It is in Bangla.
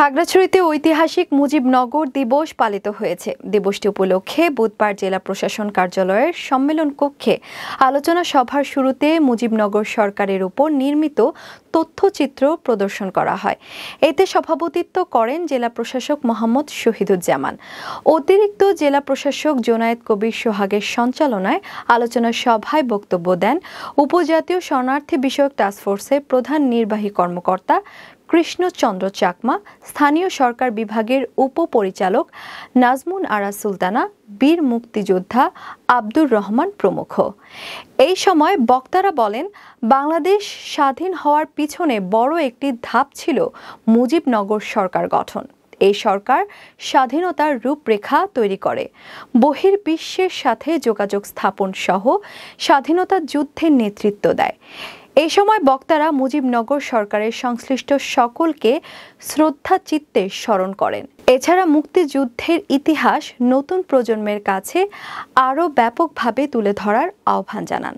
খাগড়াছড়িতে ঐতিহাসিক মুজিবনগর দিবস পালিত হয়েছে। দিবসটি উপলক্ষে বুধবার জেলা প্রশাসন কার্যালয়ের সম্মেলন কক্ষে আলোচনা সভার শুরুতে মুজিবনগর সরকারের উপর নির্মিত তথ্যচিত্র প্রদর্শন করা হয়। এতে সভাপতিত্ব করেন জেলা প্রশাসক মোহাম্মদ শহীদুজ্জামান। অতিরিক্ত জেলা প্রশাসক জোনায়েদ কবির সোহাগের সঞ্চালনায় আলোচনা সভায় বক্তব্য দেন উপজাতীয় শরণার্থী বিষয়ক টাস্কফোর্সের প্রধান নির্বাহী কর্মকর্তা কৃষ্ণচন্দ্র চাকমা, স্থানীয় সরকার বিভাগের উপপরিচালক নাজমুন আরা সুলতানা, বীর মুক্তিযোদ্ধা আব্দুর রহমান প্রমুখ। এই সময় বক্তারা বলেন, বাংলাদেশ স্বাধীন হওয়ার পিছনে বড় একটি ধাপ ছিল মুজিবনগর সরকার গঠন। এই সরকার স্বাধীনতার রূপরেখা তৈরি করে, বহির্বিশ্বের সাথে যোগাযোগ স্থাপন সহ স্বাধীনতা যুদ্ধের নেতৃত্ব দেয়। এই সময় বক্তারা মুজিবনগর সরকারের সংশ্লিষ্ট সকলকে শ্রদ্ধা চিত্তে স্মরণ করেন। এছাড়া মুক্তিযুদ্ধের ইতিহাস নতুন প্রজন্মের কাছে আরও ব্যাপকভাবে তুলে ধরার আহ্বান জানান।